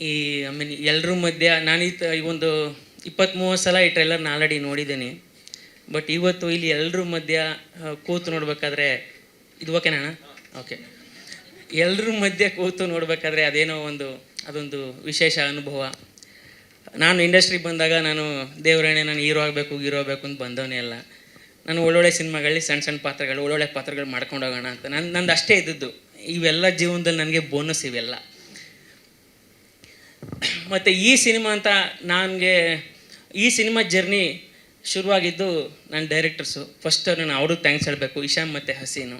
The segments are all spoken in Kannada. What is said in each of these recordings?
ಈ ಐ ಮೀನ್ ಎಲ್ಲರ ಮಧ್ಯ ನಾನು ಈ ಒಂದು 20-30 ಸಲ ಈ ಟ್ರೈಲರ್ನ ಆಲ್ರೆಡಿ ನೋಡಿದ್ದೀನಿ. ಬಟ್ ಇವತ್ತು ಇಲ್ಲಿ ಎಲ್ಲರ ಮಧ್ಯ ಕೂತು ನೋಡಬೇಕಾದ್ರೆ ಇದು ಓಕೆನಾ? ಓಕೆ. ಎಲ್ಲರ ಮಧ್ಯೆ ಕೂತು ನೋಡಬೇಕಾದ್ರೆ ಅದೊಂದು ವಿಶೇಷ ಅನುಭವ. ನಾನು ಇಂಡಸ್ಟ್ರಿಗೆ ಬಂದಾಗ ನಾನು ದೇವರಾಣೆ ನಾನು ಹೀರೋ ಆಗಬೇಕು ಅಂತ ಬಂದವನೇ ಅಲ್ಲ. ನಾನು ಒಳ್ಳೊಳ್ಳೆ ಸಿನಿಮಾಗಳಲ್ಲಿ ಸಣ್ಣ ಪಾತ್ರಗಳು ಒಳ್ಳೊಳ್ಳೆ ಪಾತ್ರಗಳು ಮಾಡ್ಕೊಂಡು ಹೋಗೋಣ ಅಂತ ನಂದು ಅಷ್ಟೇ ಇದ್ದದ್ದು. ಇವೆಲ್ಲ ಜೀವನದಲ್ಲಿ ನನಗೆ ಬೋನಸ್ ಇವೆಲ್ಲ. ಮತ್ತು ಈ ಸಿನಿಮಾ ಜರ್ನಿ ಶುರುವಾಗಿದ್ದು ನನ್ನ ಡೈರೆಕ್ಟರ್ಸು. ಫಸ್ಟ್ ನಾನು ಅವ್ರಿಗೆ ಥ್ಯಾಂಕ್ಸ್ ಹೇಳಬೇಕು, ಇಶಾಮ್ ಮತ್ತು ಹಸೀನು.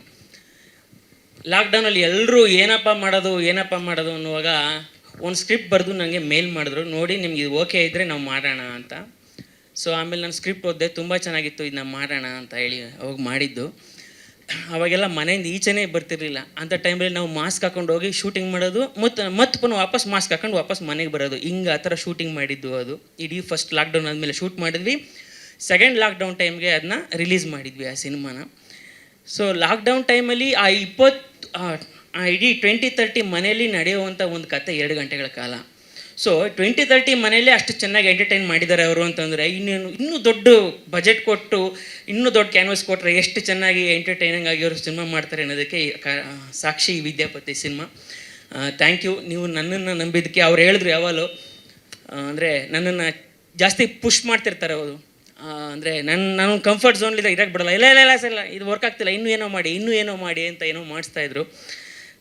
ಲಾಕ್ಡೌನಲ್ಲಿ ಎಲ್ಲರೂ ಏನಪ್ಪ ಮಾಡೋದು ಅನ್ನುವಾಗ ಒಂದು ಸ್ಕ್ರಿಪ್ಟ್ ಬರೆದು ನನಗೆ ಮೇಲ್ ಮಾಡಿದ್ರು, ನೋಡಿ ನಿಮ್ಗೆ ಇದು ಓಕೆ ಇದ್ದರೆ ನಾವು ಮಾಡೋಣ ಅಂತ. ಸೊ ಆಮೇಲೆ ನಾನು ಸ್ಕ್ರಿಪ್ಟ್ ಓದಿದೆ, ತುಂಬ ಚೆನ್ನಾಗಿತ್ತು, ಇದನ್ನ ಮಾಡೋಣ ಅಂತ ಹೇಳಿ ಅವಾಗ ಮಾಡಿದ್ದು. ಅವಾಗೆಲ್ಲ ಮನೆಯಿಂದ ಈಚೆನೇ ಬರ್ತಿರ್ಲಿಲ್ಲ. ಅಂಥ ಟೈಮಲ್ಲಿ ನಾವು ಮಾಸ್ಕ್ ಹಾಕೊಂಡು ಹೋಗಿ ಶೂಟಿಂಗ್ ಮಾಡೋದು, ಮತ್ತು ಪುನಃ ವಾಪಸ್ ಮಾಸ್ಕ್ ಹಾಕೊಂಡು ವಾಪಸ್ ಮನೆಗೆ ಬರೋದು, ಹಿಂಗೆ ಆ ಥರ ಶೂಟಿಂಗ್ ಮಾಡಿದ್ದು. ಅದು ಇಡೀ ಫಸ್ಟ್ ಲಾಕ್ಡೌನ್ ಆದಮೇಲೆ ಶೂಟ್ ಮಾಡಿದ್ವಿ. ಸೆಕೆಂಡ್ ಲಾಕ್ಡೌನ್ ಟೈಮ್ಗೆ ಅದನ್ನ ರಿಲೀಸ್ ಮಾಡಿದ್ವಿ ಆ ಸಿನಿಮಾನ. ಸೊ ಲಾಕ್ಡೌನ್ ಟೈಮಲ್ಲಿ ಇಡೀ 20-30 ಮನೆಯಲ್ಲಿ ನಡೆಯುವಂಥ ಒಂದು ಕತೆ 2 ಗಂಟೆಗಳ ಕಾಲ. ಸೊ 20-30 ಮನೆಯಲ್ಲೇ ಅಷ್ಟು ಚೆನ್ನಾಗಿ ಎಂಟರ್ಟೈನ್ ಮಾಡಿದ್ದಾರೆ ಅವರು ಅಂತಂದರೆ ಇನ್ನೂ ದೊಡ್ಡ ಬಜೆಟ್ ಕೊಟ್ಟು ಇನ್ನೂ ದೊಡ್ಡ ಕ್ಯಾನ್ವಸ್ ಕೊಟ್ಟರೆ ಎಷ್ಟು ಚೆನ್ನಾಗಿ ಎಂಟರ್ಟೈನಿಂಗ್ ಆಗಿ ಅವರು ಸಿನಿಮಾ ಮಾಡ್ತಾರೆ ಅನ್ನೋದಕ್ಕೆ ಸಾಕ್ಷಿ ವಿದ್ಯಾಪತಿ ಸಿನಿಮಾ. Thank you. ನೀವು ನನ್ನನ್ನು ನಂಬಿದ್ದಕ್ಕೆ. ಅವ್ರು ಹೇಳಿದ್ರು ಯಾವಾಗಲೂ, ಅಂದರೆ ನನ್ನನ್ನು ಜಾಸ್ತಿ ಪುಷ್ ಮಾಡ್ತಿರ್ತಾರೆ ಅವರು. ಅಂದರೆ ನಾನು ಕಂಫರ್ಟ್ ಝೋನ್ಲಿದ್ದಾಗ ಇರೋಕ್ಕೆ ಬಿಡಲ್ಲ. ಇಲ್ಲ ಸರ್, ಇದು ವರ್ಕ್ ಆಗ್ತಿಲ್ಲ, ಇನ್ನೂ ಏನೋ ಮಾಡಿ ಅಂತ ಏನೋ ಮಾಡಿಸ್ತಾಯಿದ್ರು.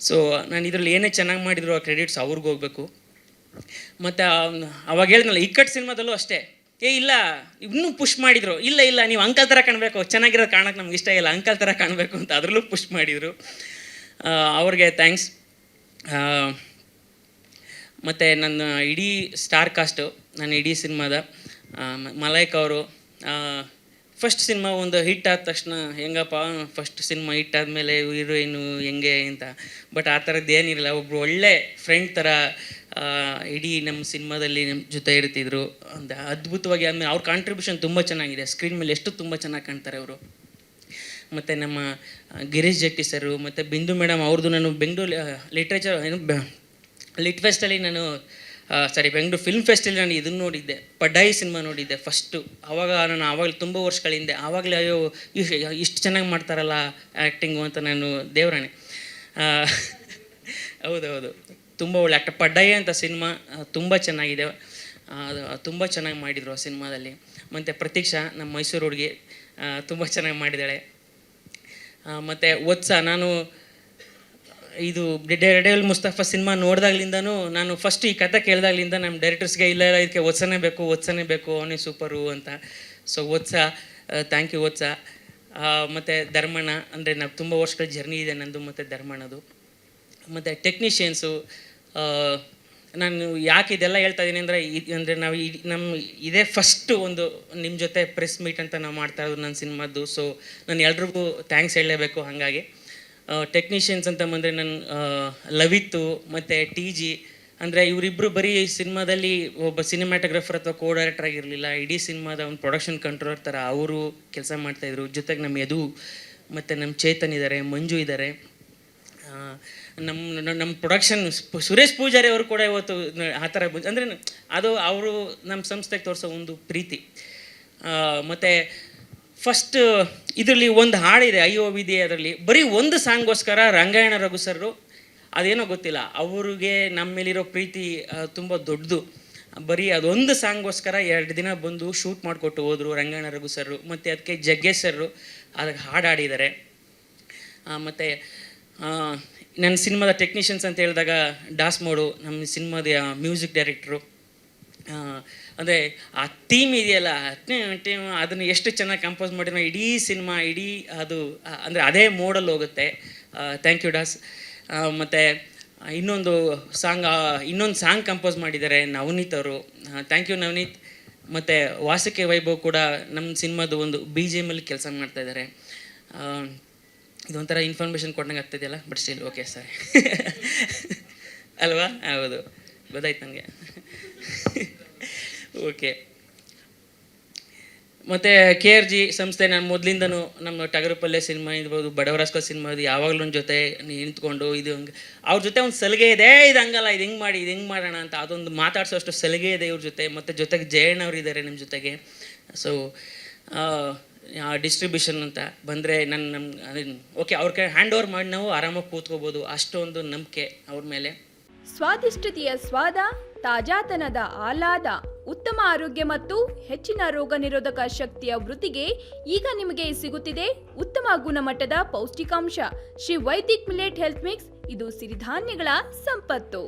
ಸೊ ನಾನು ಇದರಲ್ಲಿ ಏನೇ ಚೆನ್ನಾಗಿ ಮಾಡಿದ್ರು ಆ ಕ್ರೆಡಿಟ್ಸ್ ಅವ್ರಿಗೆ ಹೋಗಬೇಕು. ಮತ್ತು ಅವಾಗ ಹೇಳಿದ್ನಲ್ಲ, ಇಕ್ಕಟ್ಟು ಸಿನಿಮಾದಲ್ಲೂ ಅಷ್ಟೇ, ಇಲ್ಲ ಇನ್ನೂ ಪುಷ್ ಮಾಡಿದರು. ಇಲ್ಲ ನೀವು ಅಂಕಲ್ ಥರ ಕಾಣಬೇಕು, ಚೆನ್ನಾಗಿರೋದು ಕಾಣೋಕ್ಕೆ ನಮ್ಗೆ ಇಷ್ಟ ಇಲ್ಲ, ಅಂಕಲ್ ಥರ ಕಾಣಬೇಕು ಅಂತ ಅದರಲ್ಲೂ ಪುಷ್ ಮಾಡಿದರು. ಅವ್ರಿಗೆ ಥ್ಯಾಂಕ್ಸ್. ಮತ್ತು ನನ್ನ ಇಡೀ ಸ್ಟಾರ್ ಕಾಸ್ಟು, ನನ್ನ ಇಡೀ ಸಿನಿಮಾದ ಮಲೈಕ್ ಅವರು ಫಸ್ಟ್ ಸಿನಿಮಾ ಒಂದು ಹಿಟ್ ಆದ ತಕ್ಷಣ ಹೆಂಗಪ್ಪ ಫಸ್ಟ್ ಸಿನಿಮಾ ಹಿಟ್ ಆದಮೇಲೆ ಹೀರೋಯಿನು ಹೆಂಗೆ ಅಂತ. ಬಟ್ ಆ ಥರದ್ದು ಏನಿರಲಿಲ್ಲ. ಒಬ್ಬರು ಒಳ್ಳೆ ಫ್ರೆಂಡ್ ಥರ ಇಡೀ ನಮ್ಮ ಸಿನಿಮಾದಲ್ಲಿ ನಮ್ಮ ಜೊತೆ ಇರ್ತಿದ್ರು. ಒಂದು ಅದ್ಭುತವಾಗಿ. ಆದಮೇಲೆ ಅವ್ರ ಕಾಂಟ್ರಿಬ್ಯೂಷನ್ ತುಂಬ ಚೆನ್ನಾಗಿದೆ. ಸ್ಕ್ರೀನ್ ಮೇಲೆ ಎಷ್ಟು ತುಂಬ ಚೆನ್ನಾಗಿ ಕಾಣ್ತಾರೆ ಅವರು. ಮತ್ತು ನಮ್ಮ ಗಿರೀಶ್ ಜಟ್ಟಿ ಸರು ಮತ್ತು ಬಿಂದು ಮೇಡಮ್ ಅವ್ರದ್ದು ನಾನು ಬೆಂಗಳೂರು ಲಿಟ್ ಫೆಸ್ಟಲ್ಲಿ ಬೆಂಗಳೂರು ಫಿಲ್ಮ್ ಫೆಸ್ಟಲ್ಲಿ ನಾನು ಇದನ್ನು ನೋಡಿದ್ದೆ, ಪಡ್ಡಾಯಿ ಸಿನಿಮಾ ನೋಡಿದ್ದೆ ಫಸ್ಟು. ಆವಾಗ ತುಂಬ ವರ್ಷಗಳ ಹಿಂದೆ. ಆವಾಗಲೇ ಅಯ್ಯೋ ಇಷ್ಟು ಚೆನ್ನಾಗಿ ಮಾಡ್ತಾರಲ್ಲ ಆ್ಯಕ್ಟಿಂಗು ಅಂತ ನಾನು ದೇವರಾಣೆ. ಹೌದು, ತುಂಬ ಒಳ್ಳೆ ಆ್ಯಕ್ಟರ್. ಪಡ್ಡಾಯಿ ಅಂತ ಸಿನಿಮಾ ತುಂಬ ಚೆನ್ನಾಗಿದೆ, ತುಂಬ ಚೆನ್ನಾಗಿ ಮಾಡಿದರು ಆ ಸಿನಿಮಾದಲ್ಲಿ. ಮತ್ತು ಪ್ರತೀಕ್ಷಾ ನಮ್ಮ ಮೈಸೂರು ಹುಡುಗಿ ತುಂಬ ಚೆನ್ನಾಗಿ ಮಾಡಿದ್ದಾಳೆ. ಮತ್ತು ನಾನು ಇದು ಡೆಡೆಲ್ ಮುಸ್ತಫಾ ಸಿನಿಮಾ ನೋಡಿದಾಗ್ಲಿಂದನೂ ನಾನು ಫಸ್ಟ್ ಈ ಕತೆ ಕೇಳಿದಾಗ್ಲಿಂದ ನಮ್ಮ ಡೈರೆಕ್ಟರ್ಸ್ಗೆ ಇಲ್ಲ ಇದಕ್ಕೆ ಒತ್ಸನೇ ಬೇಕು ಅವನೇ ಸೂಪರು ಅಂತ. ಸೊ ಥ್ಯಾಂಕ್ ಯು ಒತ್ಸ. ಮತ್ತು ಧರ್ಮಣ್ಣ, ಅಂದರೆ ನಾವು ತುಂಬ ವರ್ಷಗಳ ಜರ್ನಿ ಇದೆ ನಂದು ಮತ್ತು ಧರ್ಮಣ್ಣದು. ಮತ್ತು ಟೆಕ್ನಿಷಿಯನ್ಸು, ನಾನು ಯಾಕೆ ಇದೆಲ್ಲ ಹೇಳ್ತಾ ಇದ್ದೀನಿ ಅಂದರೆ ನಾವು ಇದೇ ಫಸ್ಟು ಒಂದು ನಿಮ್ಮ ಜೊತೆ ಪ್ರೆಸ್ ಮೀಟ್ ಅಂತ ನಾವು ಮಾಡ್ತಾ ಇರೋದು ನನ್ನ ಸಿನಿಮಾದ್ದು. ಸೊ ನಾನು ಎಲ್ರಿಗೂ ಥ್ಯಾಂಕ್ಸ್ ಹೇಳಲೇಬೇಕು. ಹಾಗಾಗಿ ಟೆಕ್ನಿಷಿಯನ್ಸ್ ಅಂತ ಬಂದರೆ ನನ್ನ ಲವಿತ್ತು ಮತ್ತು TG, ಅಂದರೆ ಇವರಿಬ್ಬರು ಬರೀ ಸಿನಿಮಾದಲ್ಲಿ ಒಬ್ಬ ಸಿನಿಮ್ಯಾಟೋಗ್ರಫರ್ ಅಥವಾ ಕೋ ಡೈರೆಕ್ಟರ್ ಆಗಿರಲಿಲ್ಲ, ಇಡೀ ಸಿನಿಮಾದ ಒಂದು ಪ್ರೊಡಕ್ಷನ್ ಕಂಟ್ರೋಲರ್ ಥರ ಅವರು ಕೆಲಸ ಮಾಡ್ತಾಯಿದ್ರು. ಜೊತೆಗೆ ನಮ್ಮ ಯದು ಮತ್ತು ನಮ್ಮ ಚೇತನ್ ಇದ್ದಾರೆ, ಮಂಜು ಇದ್ದಾರೆ. ನಮ್ಮ ಪ್ರೊಡಕ್ಷನ್ ಸುರೇಶ್ ಪೂಜಾರಿ ಅವರು ಕೂಡ ಇವತ್ತು ಆ ಥರ ಅಂದರೆ ಅದು ಅವರು ನಮ್ಮ ಸಂಸ್ಥೆಗೆ ತೋರಿಸೋ ಒಂದು ಪ್ರೀತಿ. ಮತ್ತು ಫಸ್ಟ್ ಇದರಲ್ಲಿ ಒಂದು ಹಾಡಿದೆ ಅಯ್ಯೋ ವಿಧಿ, ಅದರಲ್ಲಿ ಬರೀ ಒಂದು ಸಾಂಗ್ಗೋಸ್ಕರ ರಂಗಾಯಣ ರಘು ಸರ್ರು, ಅದೇನೋ ಗೊತ್ತಿಲ್ಲ, ಅವ್ರಿಗೆ ನಮ್ಮ ಮೇಲಿರೋ ಪ್ರೀತಿ ತುಂಬ ದೊಡ್ಡದು. ಬರೀ ಅದೊಂದು ಸಾಂಗ್ಗೋಸ್ಕರ 2 ದಿನ ಬಂದು ಶೂಟ್ ಮಾಡಿಕೊಟ್ಟು ಹೋದರು ರಂಗಾಯಣ ರಘು ಸರ್ರು. ಮತ್ತು ಅದಕ್ಕೆ ಜಗ್ಗೇಶ್ ಸರ್ರು ಅದಕ್ಕೆ ಹಾಡಿದ್ದಾರೆ. ಮತ್ತು ನನ್ನ ಸಿನಿಮಾದ ಟೆಕ್ನಿಷಿಯನ್ಸ್ ಅಂತ ಹೇಳಿದಾಗ ಡಾಸ್ ಮೋಡು ನಮ್ಮ ಸಿನಿಮಾದ ಮ್ಯೂಸಿಕ್ ಡೈರೆಕ್ಟ್ರು. ಅಂದರೆ ಆ ಥೀಮ್ ಇದೆಯಲ್ಲ, ಅದನ್ನು ಎಷ್ಟು ಚೆನ್ನಾಗಿ ಕಂಪೋಸ್ ಮಾಡಿರೋ ಇಡೀ ಸಿನಿಮಾ ಅದು ಅಂದರೆ ಅದೇ ಮೋಡಲ್ಲಿ ಹೋಗುತ್ತೆ. ಥ್ಯಾಂಕ್ ಯು ಡಾಸ್. ಮತ್ತು ಇನ್ನೊಂದು ಸಾಂಗ್ ಕಂಪೋಸ್ ಮಾಡಿದ್ದಾರೆ ನವನೀತ್ ಅವರು. Thank you Navneet. ಮತ್ತು ವಾಸುಕಿ ವೈಭವ್ ಕೂಡ ನಮ್ಮ ಸಿನಿಮಾದು ಒಂದು BGM ಅಲ್ಲಿ ಕೆಲಸ ಮಾಡ್ತಾಯಿದ್ದಾರೆ. ಇದೊಂಥರ ಇನ್ಫಾರ್ಮೇಷನ್ ಕೊಟ್ಟಂಗೆ ಆಗ್ತಿದೆಯಲ್ಲ, ಬಟ್ ಸ್ಟಿಲ್ ಓಕೆ ಸರ್ ಅಲ್ವಾ? ಹೌದು, ಗೊತ್ತಾಯ್ತು ನನಗೆ. ಓಕೆ. ಮತ್ತು KRG ಸಂಸ್ಥೆ ನಾನು ಮೊದಲಿಂದನೂ ನಮ್ಮ ಟಗರುಪಲ್ಲೆ ಸಿನಿಮಾ ಇರ್ಬೋದು, ಬಡವರಾಸ್ಕರ್ ಸಿನಿಮಾ ಇದು ಯಾವಾಗಲೂ ನನ್ನ ಜೊತೆ ನಿಂತ್ಕೊಂಡು ಇದು ಹಂಗೆ ಅವ್ರ ಜೊತೆ ಒಂದು ಸಲಿಗೆ ಇದೆ, ಇದು ಹಂಗಲ್ಲ, ಇದು ಹಿಂಗೆ ಮಾಡಿ, ಇದು ಹಿಂಗೆ ಮಾಡೋಣ ಅಂತ ಅದೊಂದು ಮಾತಾಡ್ಸೋಷ್ಟು ಸಲಿಗೆ ಇದೆ ಇವ್ರ ಜೊತೆ. ಮತ್ತು ಜೊತೆಗೆ ಜಯಣ್ಣ ಅವರು ಇದ್ದಾರೆ ನಿಮ್ಮ ಜೊತೆಗೆ. ಸೊ ಡಿಸ್ಟ್ರಿಬ್ಯೂಷನ್ ಅಂತ ಬಂದರೆ ಓಕೆ ಅವ್ರ ಕೈ ಹ್ಯಾಂಡ್ ಓವರ್ ಮಾಡಿ ನಾವು ಆರಾಮಾಗಿ ಕೂತ್ಕೋಬೋದು, ಅಷ್ಟೊಂದು ನಂಬಿಕೆ ಅವ್ರ ಮೇಲೆ. ಸ್ವಾದಿಷ್ಟತೆಯ ಸ್ವಾದ, ತಾಜಾತನದ ಆಹ್ಲಾದ, ಉತ್ತಮ ಆರೋಗ್ಯ ಮತ್ತು ಹೆಚ್ಚಿನ ರೋಗ ನಿರೋಧಕ ಶಕ್ತಿಯ ವೃದ್ಧಿಗೆ ಈಗ ನಿಮಗೆ ಸಿಗುತ್ತಿದೆ ಉತ್ತಮ ಗುಣಮಟ್ಟದ ಪೌಷ್ಟಿಕಾಂಶ. Shri Vaidik millet health mix, ಇದು ಸಿರಿಧಾನ್ಯಗಳ ಸಂಪತ್ತು.